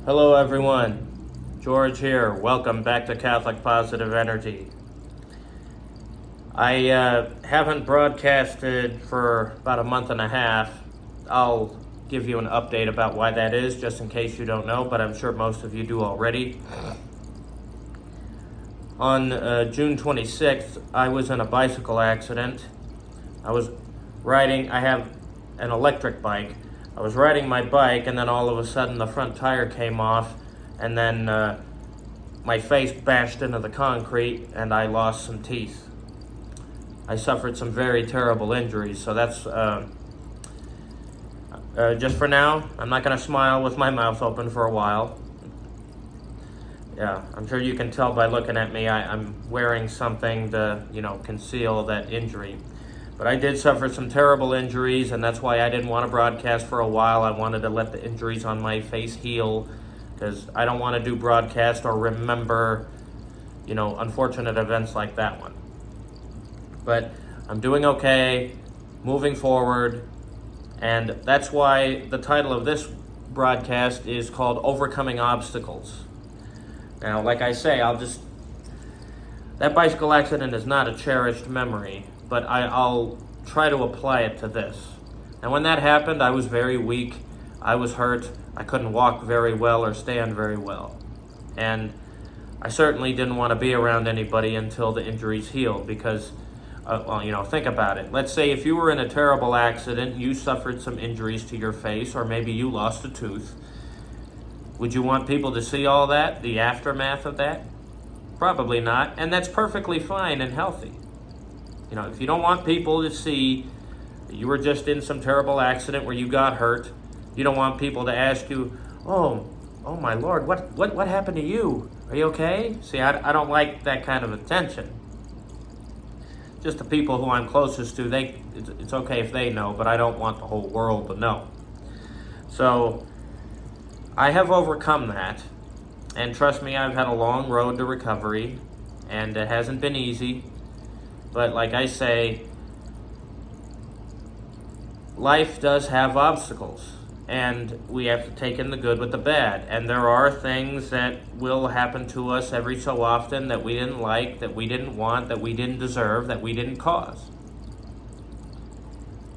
Hello everyone, George here. Welcome back to Catholic Positive Energy. I haven't broadcasted for about a month and a half. I'll give you an update about why that is, just in case you don't know, but I'm sure most of you do already. On June 26th, I was in a bicycle accident. I have an electric bike. I was riding my bike, and then all of a sudden the front tire came off, and then my face bashed into the concrete, and I lost some teeth. I suffered some very terrible injuries, so that's just for now. I'm not going to smile with my mouth open for a while. Yeah, I'm sure you can tell by looking at me, I'm wearing something to, conceal that injury. But I did suffer some terrible injuries, and that's why I didn't want to broadcast for a while. I wanted to let the injuries on my face heal, because I don't want to do broadcast or remember, unfortunate events like that one. But I'm doing okay, moving forward, and that's why the title of this broadcast is called Overcoming Obstacles. Now, like I say, that bicycle accident is not a cherished memory, but I'll try to apply it to this. And when that happened, I was very weak. I was hurt. I couldn't walk very well or stand very well. And I certainly didn't want to be around anybody until the injuries healed, because, think about it. Let's say if you were in a terrible accident, you suffered some injuries to your face, or maybe you lost a tooth. Would you want people to see all that, the aftermath of that? Probably not, and that's perfectly fine and healthy. If you don't want people to see that you were just in some terrible accident where you got hurt, you don't want people to ask you, oh my Lord, what happened to you? Are you okay? See, I don't like that kind of attention. Just the people who I'm closest to, it's okay if they know, but I don't want the whole world to know. So, I have overcome that, and trust me, I've had a long road to recovery, and it hasn't been easy. But like I say, life does have obstacles, and we have to take in the good with the bad. And there are things that will happen to us every so often that we didn't like, that we didn't want, that we didn't deserve, that we didn't cause.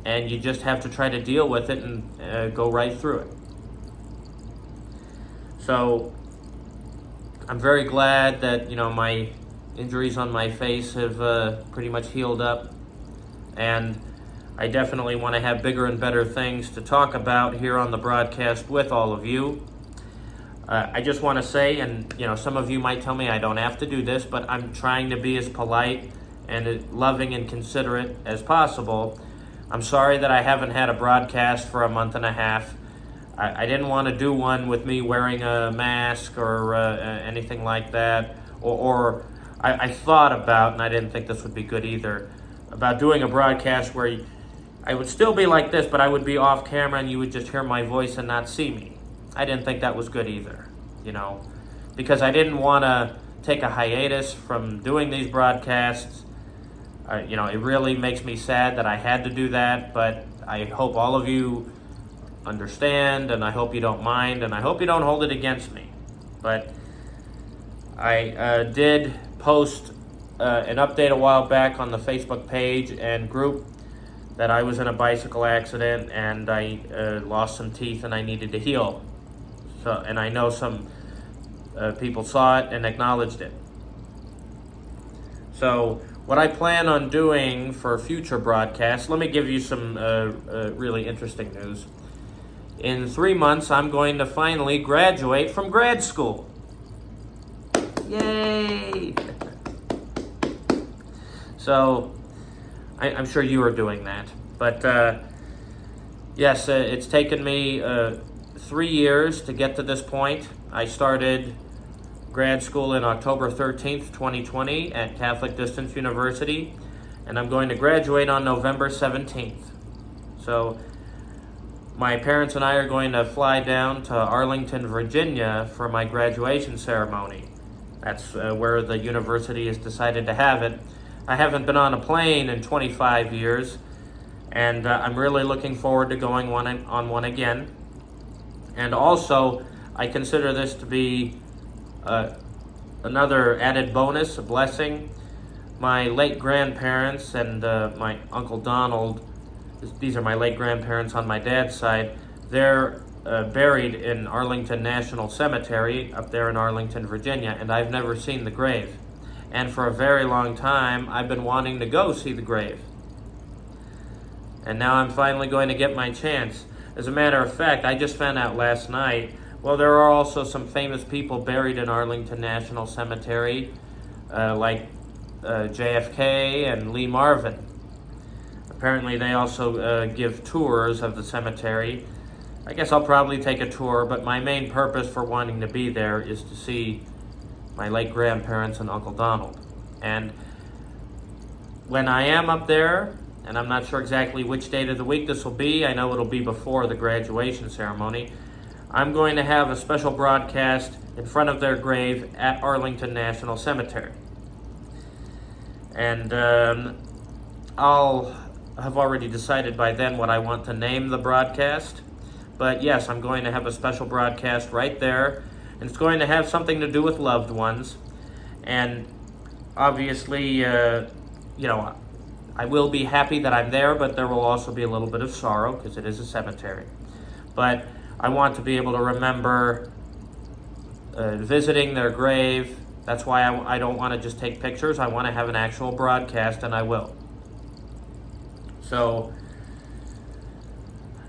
And you just have to try to deal with it and go right through it. So I'm very glad that, my injuries on my face have pretty much healed up, and I definitely want to have bigger and better things to talk about here on the broadcast with all of you. I just want to say, and some of you might tell me I don't have to do this, but I'm trying to be as polite and as loving and considerate as possible. I'm sorry that I haven't had a broadcast for a month and a half. I didn't want to do one with me wearing a mask or anything like that, or I thought about, and I didn't think this would be good either, about doing a broadcast where I would still be like this, but I would be off camera and you would just hear my voice and not see me. I didn't think that was good either, because I didn't want to take a hiatus from doing these broadcasts. It really makes me sad that I had to do that, but I hope all of you understand, and I hope you don't mind, and I hope you don't hold it against me. But I did post an update a while back on the Facebook page and group that I was in a bicycle accident and I lost some teeth and I needed to heal. And I know some people saw it and acknowledged it. So what I plan on doing for future broadcasts, let me give you some really interesting news. In 3 months, I'm going to finally graduate from grad school. Yay! So, I'm sure you are doing that. But, yes, it's taken me 3 years to get to this point. I started grad school in October 13th, 2020 at Catholic Distance University, and I'm going to graduate on November 17th. So, my parents and I are going to fly down to Arlington, Virginia for my graduation ceremony. That's where the university has decided to have it. I haven't been on a plane in 25 years, and I'm really looking forward to going on one again. And also, I consider this to be another added bonus, a blessing. My late grandparents and my Uncle Donald, these are my late grandparents on my dad's side, they're buried in Arlington National Cemetery up there in Arlington, Virginia, and I've never seen the grave. And for a very long time, I've been wanting to go see the grave. And now I'm finally going to get my chance. As a matter of fact, I just found out last night, well, there are also some famous people buried in Arlington National Cemetery, like JFK and Lee Marvin. Apparently they also give tours of the cemetery. I guess I'll probably take a tour, but my main purpose for wanting to be there is to see my late grandparents and Uncle Donald. And when I am up there, and I'm not sure exactly which date of the week this will be, I know it'll be before the graduation ceremony, I'm going to have a special broadcast in front of their grave at Arlington National Cemetery. And I'll have already decided by then what I want to name the broadcast. But yes, I'm going to have a special broadcast right there, and it's going to have something to do with loved ones. And obviously, I will be happy that I'm there, but there will also be a little bit of sorrow because it is a cemetery. But I want to be able to remember visiting their grave. That's why I don't want to just take pictures. I want to have an actual broadcast, and I will. So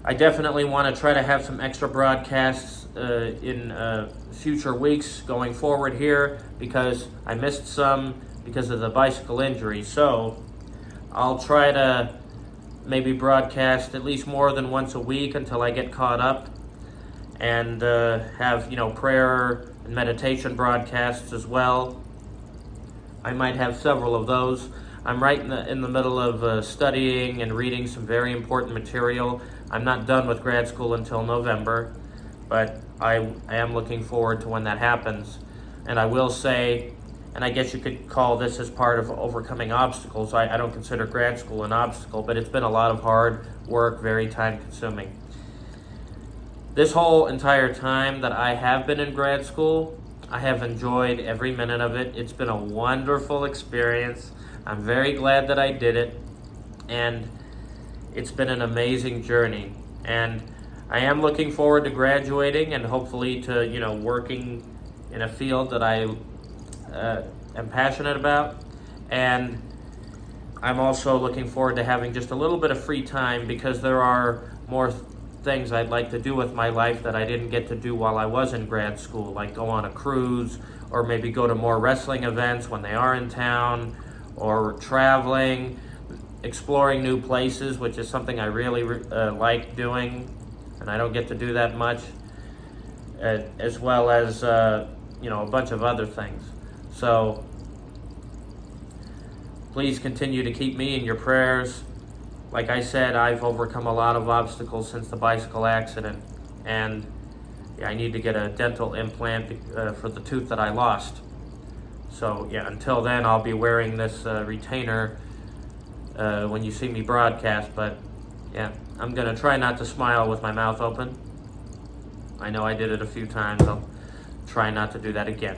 I definitely want to try to have some extra broadcasts in future weeks going forward here, because I missed some because of the bicycle injury. So I'll try to maybe broadcast at least more than once a week until I get caught up, and have prayer and meditation broadcasts as well. I might have several of those. I'm right in the middle of studying and reading some very important material. I'm not done with grad school until November, but I am looking forward to when that happens. And I will say, and I guess you could call this as part of overcoming obstacles. I don't consider grad school an obstacle, but it's been a lot of hard work, very time consuming. This whole entire time that I have been in grad school, I have enjoyed every minute of it. It's been a wonderful experience. I'm very glad that I did it, and it's been an amazing journey. And I am looking forward to graduating and hopefully to, working in a field that I am passionate about. And I'm also looking forward to having just a little bit of free time, because there are more things I'd like to do with my life that I didn't get to do while I was in grad school, like go on a cruise, or maybe go to more wrestling events when they are in town, or traveling, exploring new places, which is something I really like doing, and I don't get to do that much, as well as a bunch of other things. So please continue to keep me in your prayers. Like I said, I've overcome a lot of obstacles since the bicycle accident, and I need to get a dental implant for the tooth that I lost. So until then, I'll be wearing this retainer when you see me broadcast. But I'm gonna try not to smile with my mouth open. I know I did it a few times. I'll try not to do that again.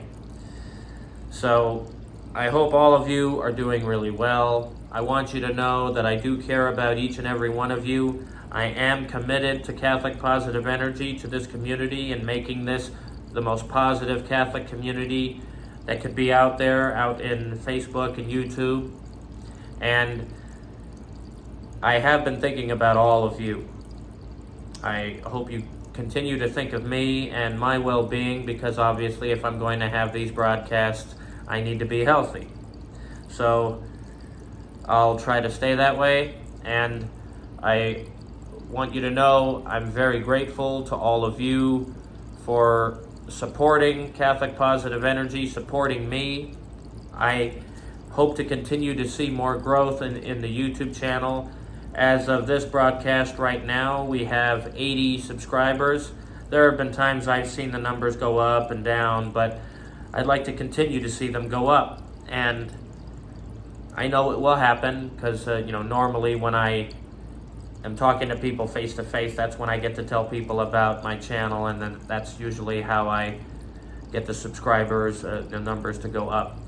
So I hope all of you are doing really well. I want you to know that I do care about each and every one of you. I am committed to Catholic Positive Energy, to this community, and making this the most positive Catholic community that could be out there, out in Facebook and YouTube. And I have been thinking about all of you. I hope you continue to think of me and my well-being, because obviously if I'm going to have these broadcasts, I need to be healthy. So I'll try to stay that way, and I want you to know I'm very grateful to all of you for supporting Catholic Positive Energy, supporting me. I hope to continue to see more growth in the YouTube channel. As of this broadcast right now, we have 80 subscribers. There have been times I've seen the numbers go up and down, but I'd like to continue to see them go up. And I know it will happen, because normally when I am talking to people face to face, that's when I get to tell people about my channel, and then that's usually how I get the subscribers, the numbers to go up.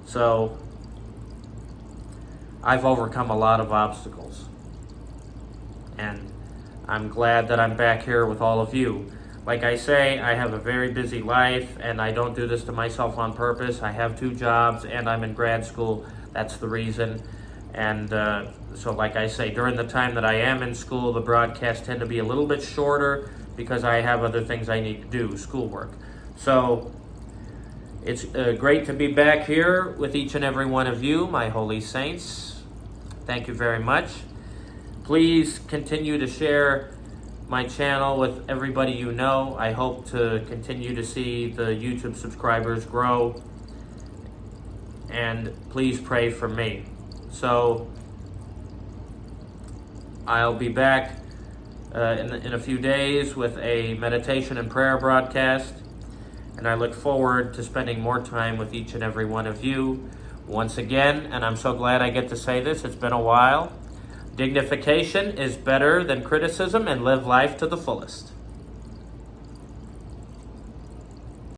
So I've overcome a lot of obstacles, and I'm glad that I'm back here with all of you. Like I say, I have a very busy life, and I don't do this to myself on purpose. I have 2 jobs, and I'm in grad school. That's the reason. And so like I say, during the time that I am in school, the broadcasts tend to be a little bit shorter because I have other things I need to do, schoolwork. So it's great to be back here with each and every one of you, my holy saints. Thank you very much. Please continue to share my channel with everybody you know. I hope to continue to see the YouTube subscribers grow. And please pray for me. So I'll be back in a few days with a meditation and prayer broadcast. And I look forward to spending more time with each and every one of you once again. And I'm so glad I get to say this. It's been a while. Dignification is better than criticism, and live life to the fullest.